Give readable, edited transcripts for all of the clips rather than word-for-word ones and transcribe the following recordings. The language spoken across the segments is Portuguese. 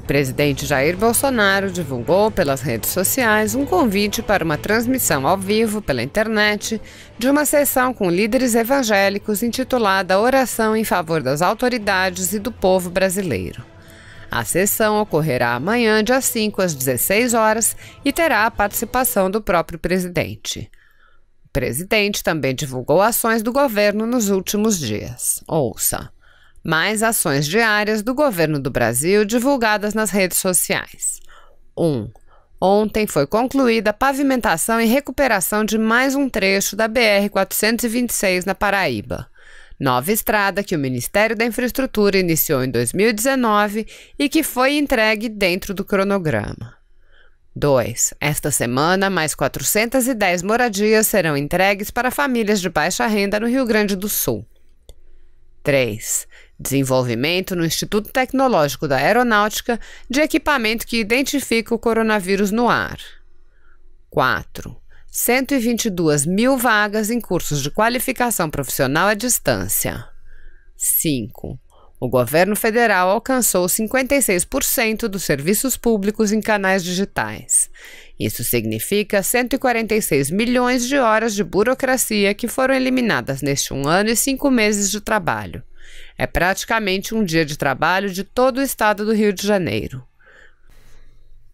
presidente Jair Bolsonaro divulgou pelas redes sociais um convite para uma transmissão ao vivo pela internet de uma sessão com líderes evangélicos intitulada Oração em Favor das Autoridades e do Povo Brasileiro. A sessão ocorrerá amanhã, dia 5, às 16 horas, e terá a participação do próprio presidente. O presidente também divulgou ações do governo nos últimos dias. Ouça! Mais ações diárias do governo do Brasil divulgadas nas redes sociais. 1. Ontem foi concluída a pavimentação e recuperação de mais um trecho da BR-426 na Paraíba. Nova estrada que o Ministério da Infraestrutura iniciou em 2019 e que foi entregue dentro do cronograma. 2. Esta semana, mais 410 moradias serão entregues para famílias de baixa renda no Rio Grande do Sul. 3. Desenvolvimento no Instituto Tecnológico da Aeronáutica de equipamento que identifica o coronavírus no ar. 4. 122 mil vagas em cursos de qualificação profissional à distância. 5. O governo federal alcançou 56% dos serviços públicos em canais digitais. Isso significa 146 milhões de horas de burocracia que foram eliminadas neste 1 ano e 5 meses de trabalho. É praticamente um dia de trabalho de todo o estado do Rio de Janeiro.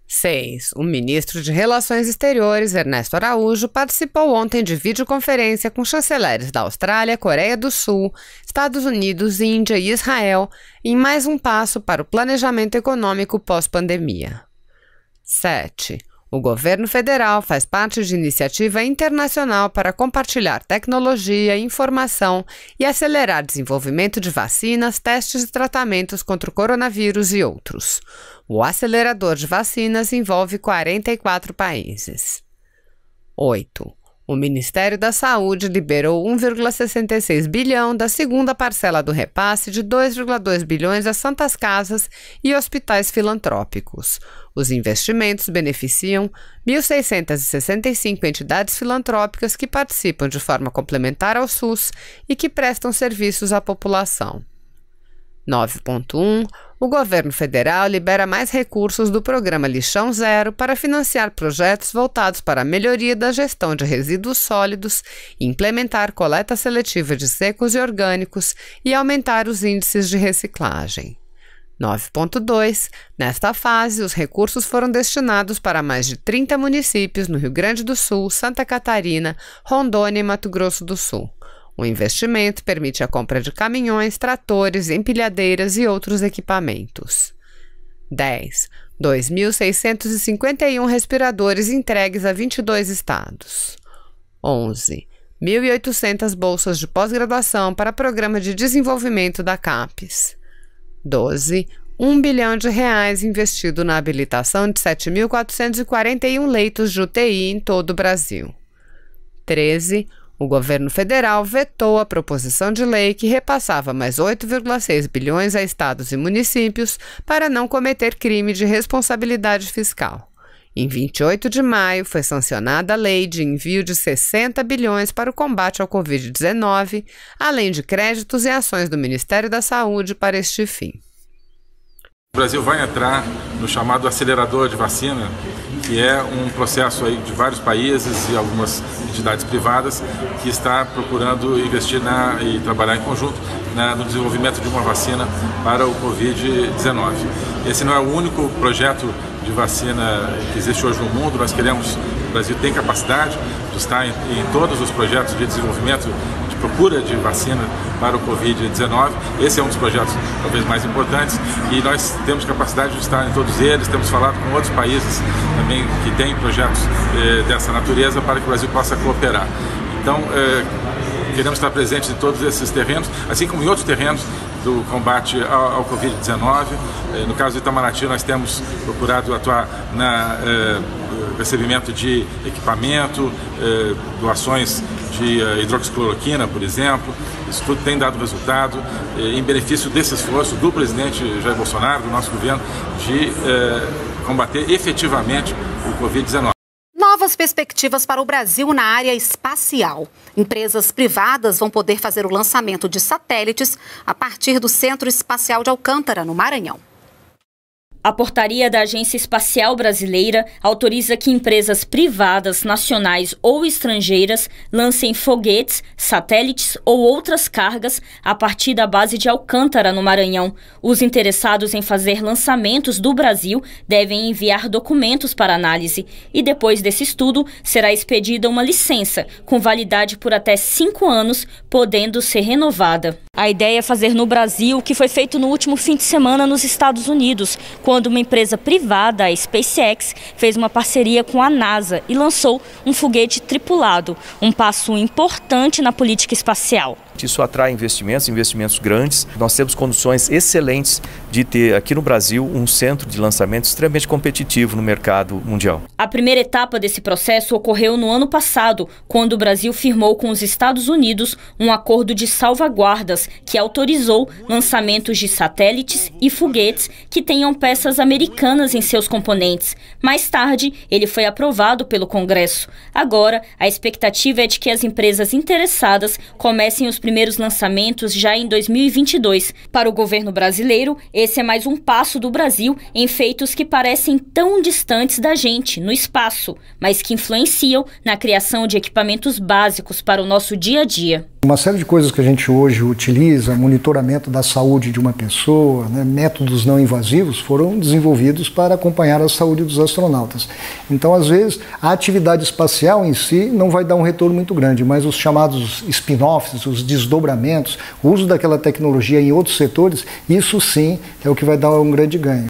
6. O ministro de Relações Exteriores, Ernesto Araújo, participou ontem de videoconferência com chanceleres da Austrália, Coreia do Sul, Estados Unidos, Índia e Israel, em mais um passo para o planejamento econômico pós-pandemia. 7. O governo federal faz parte de iniciativa internacional para compartilhar tecnologia, informação e acelerar desenvolvimento de vacinas, testes e tratamentos contra o coronavírus e outros. O acelerador de vacinas envolve 44 países. 8. O Ministério da Saúde liberou 1,66 bilhão da segunda parcela do repasse de 2,2 bilhões às santas casas e hospitais filantrópicos. Os investimentos beneficiam 1.665 entidades filantrópicas que participam de forma complementar ao SUS e que prestam serviços à população. 9.1. O governo federal libera mais recursos do programa Lixão Zero para financiar projetos voltados para a melhoria da gestão de resíduos sólidos, implementar coleta seletiva de secos e orgânicos e aumentar os índices de reciclagem. 9.2. Nesta fase, os recursos foram destinados para mais de 30 municípios no Rio Grande do Sul, Santa Catarina, Rondônia e Mato Grosso do Sul. O investimento permite a compra de caminhões, tratores, empilhadeiras e outros equipamentos. 10. 2.651 respiradores entregues a 22 estados. 11. 1.800 bolsas de pós-graduação para programa de desenvolvimento da CAPES. 12. R$ 1 bilhão investido na habilitação de 7.441 leitos de UTI em todo o Brasil. 13. O governo federal vetou a proposição de lei que repassava mais 8,6 bilhões a estados e municípios para não cometer crime de responsabilidade fiscal. Em 28 de maio, foi sancionada a lei de envio de 60 bilhões para o combate ao Covid-19, além de créditos e ações do Ministério da Saúde para este fim. O Brasil vai entrar no chamado acelerador de vacina, que é um processo aí de vários países e algumas entidades privadas que está procurando investir e trabalhar em conjunto no desenvolvimento de uma vacina para o Covid-19. Esse não é o único projeto de vacina que existe hoje no mundo. Nós queremos, o Brasil tem capacidade de estar em todos os projetos de desenvolvimento, de procura de vacina para o Covid-19. Esse é um dos projetos talvez mais importantes e nós temos capacidade de estar em todos eles. Temos falado com outros países também que têm projetos dessa natureza para que o Brasil possa cooperar. Então, queremos estar presentes em todos esses terrenos, assim como em outros terrenos do combate ao Covid-19. No caso do Itamaraty, nós temos procurado atuar no recebimento de equipamento, doações de hidroxicloroquina, por exemplo. Isso tudo tem dado resultado em benefício desse esforço do presidente Jair Bolsonaro, do nosso governo, de combater efetivamente o Covid-19. Novas perspectivas para o Brasil na área espacial. Empresas privadas vão poder fazer o lançamento de satélites a partir do Centro Espacial de Alcântara, no Maranhão. A portaria da Agência Espacial Brasileira autoriza que empresas privadas, nacionais ou estrangeiras lancem foguetes, satélites ou outras cargas a partir da base de Alcântara, no Maranhão. Os interessados em fazer lançamentos do Brasil devem enviar documentos para análise e depois desse estudo será expedida uma licença com validade por até 5 anos, podendo ser renovada. A ideia é fazer no Brasil o que foi feito no último fim de semana nos Estados Unidos, quando uma empresa privada, a SpaceX, fez uma parceria com a NASA e lançou um foguete tripulado, um passo importante na política espacial. Isso atrai investimentos grandes. Nós temos condições excelentes de ter aqui no Brasil um centro de lançamento extremamente competitivo no mercado mundial. A primeira etapa desse processo ocorreu no ano passado, quando o Brasil firmou com os Estados Unidos um acordo de salvaguardas que autorizou lançamentos de satélites e foguetes que tenham peças americanas em seus componentes. Mais tarde, ele foi aprovado pelo Congresso. Agora, a expectativa é de que as empresas interessadas comecem os primeiros lançamentos já em 2022. Para o governo brasileiro, esse é mais um passo do Brasil em feitos que parecem tão distantes da gente, no espaço, mas que influenciam na criação de equipamentos básicos para o nosso dia a dia. Uma série de coisas que a gente hoje utiliza, monitoramento da saúde de uma pessoa, métodos não invasivos, foram desenvolvidos para acompanhar a saúde dos astronautas. Então, às vezes, a atividade espacial em si não vai dar um retorno muito grande, mas os chamados spin-offs, os desdobramentos, o uso daquela tecnologia em outros setores, isso sim é o que vai dar um grande ganho.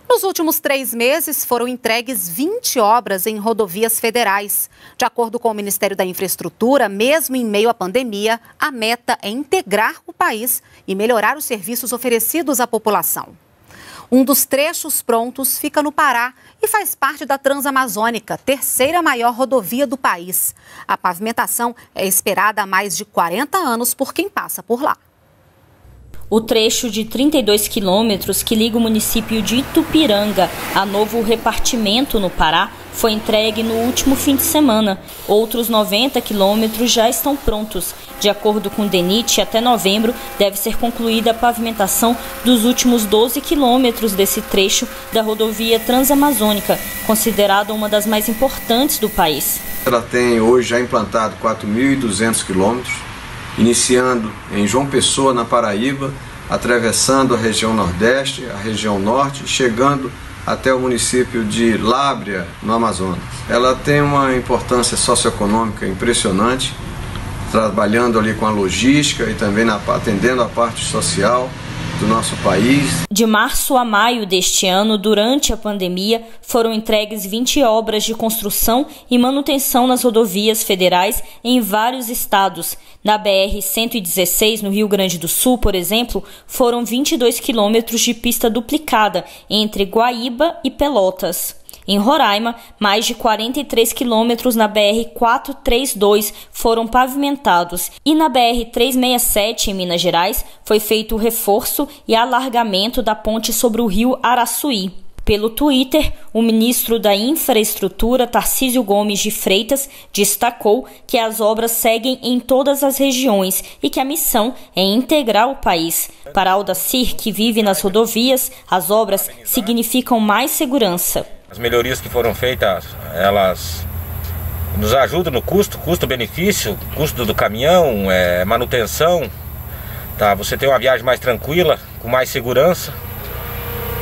Nos últimos 3 meses, foram entregues 20 obras em rodovias federais. De acordo com o Ministério da Infraestrutura, mesmo em meio à pandemia, a meta é integrar o país e melhorar os serviços oferecidos à população. Um dos trechos prontos fica no Pará e faz parte da Transamazônica, terceira maior rodovia do país. A pavimentação é esperada há mais de 40 anos por quem passa por lá. O trecho de 32 quilômetros que liga o município de Itupiranga a Novo Repartimento, no Pará, foi entregue no último fim de semana. Outros 90 quilômetros já estão prontos. De acordo com o DENIT, até novembro deve ser concluída a pavimentação dos últimos 12 quilômetros desse trecho da rodovia Transamazônica, considerada uma das mais importantes do país. Ela tem hoje já implantado 4.200 quilômetros, iniciando em João Pessoa, na Paraíba, atravessando a região Nordeste, a região Norte, chegando até o município de Lábrea, no Amazonas. Ela tem uma importância socioeconômica impressionante, trabalhando ali com a logística e também atendendo a parte social do nosso país. De março a maio deste ano, durante a pandemia, foram entregues 20 obras de construção e manutenção nas rodovias federais em vários estados. Na BR-116, no Rio Grande do Sul, por exemplo, foram 22 quilômetros de pista duplicada entre Guaíba e Pelotas. Em Roraima, mais de 43 quilômetros na BR-432 foram pavimentados e na BR-367, em Minas Gerais, foi feito o reforço e alargamento da ponte sobre o rio Araçuí. Pelo Twitter, o ministro da Infraestrutura, Tarcísio Gomes de Freitas, destacou que as obras seguem em todas as regiões e que a missão é integrar o país. Para Aldacir, que vive nas rodovias, as obras significam mais segurança. As melhorias que foram feitas, elas nos ajudam no custo-benefício, custo do caminhão, manutenção. Tá? Você tem uma viagem mais tranquila, com mais segurança,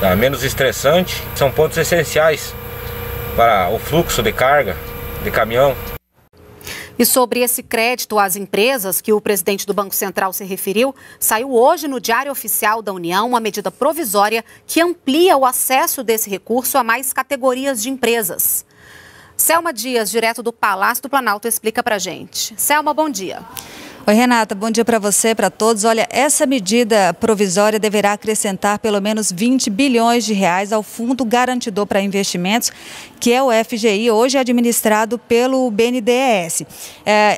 tá? Menos estressante. São pontos essenciais para o fluxo de carga de caminhão. E sobre esse crédito às empresas, que o presidente do Banco Central se referiu, saiu hoje no Diário Oficial da União uma medida provisória que amplia o acesso desse recurso a mais categorias de empresas. Selma Dias, direto do Palácio do Planalto, explica pra gente. Selma, bom dia. Oi, Renata, bom dia para você, para todos. Olha, essa medida provisória deverá acrescentar pelo menos 20 bilhões de reais ao Fundo Garantidor para Investimentos, que é o FGI, hoje administrado pelo BNDES.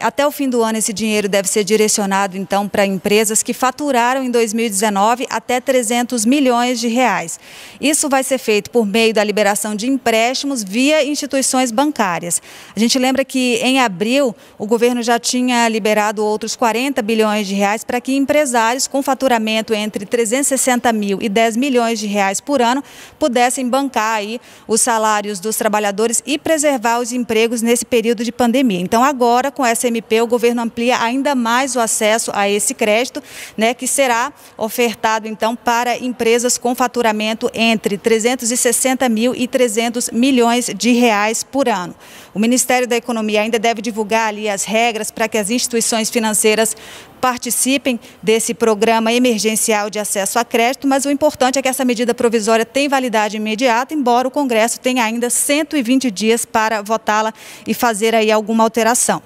Até o fim do ano, esse dinheiro deve ser direcionado, então, para empresas que faturaram em 2019 até 300 milhões de reais. Isso vai ser feito por meio da liberação de empréstimos via instituições bancárias. A gente lembra que, em abril, o governo já tinha liberado outros 40 bilhões de reais para que empresários com faturamento entre 360 mil e 10 milhões de reais por ano pudessem bancar aí os salários dos trabalhadores e preservar os empregos nesse período de pandemia. Então agora, com essa MP, o governo amplia ainda mais o acesso a esse crédito, né, que será ofertado então para empresas com faturamento entre 360 mil e 300 milhões de reais por ano. O Ministério da Economia ainda deve divulgar ali as regras para que as instituições financeiras participem desse programa emergencial de acesso a crédito, mas o importante é que essa medida provisória tem validade imediata, embora o Congresso tenha ainda 120 dias para votá-la e fazer aí alguma alteração.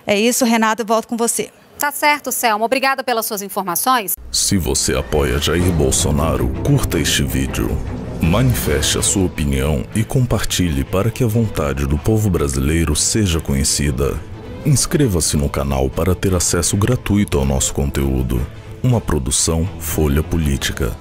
É isso, Renata, eu volto com você. Tá certo, Selma. Obrigada pelas suas informações. Se você apoia Jair Bolsonaro, curta este vídeo. Manifeste a sua opinião e compartilhe para que a vontade do povo brasileiro seja conhecida. Inscreva-se no canal para ter acesso gratuito ao nosso conteúdo. Uma produção Folha Política.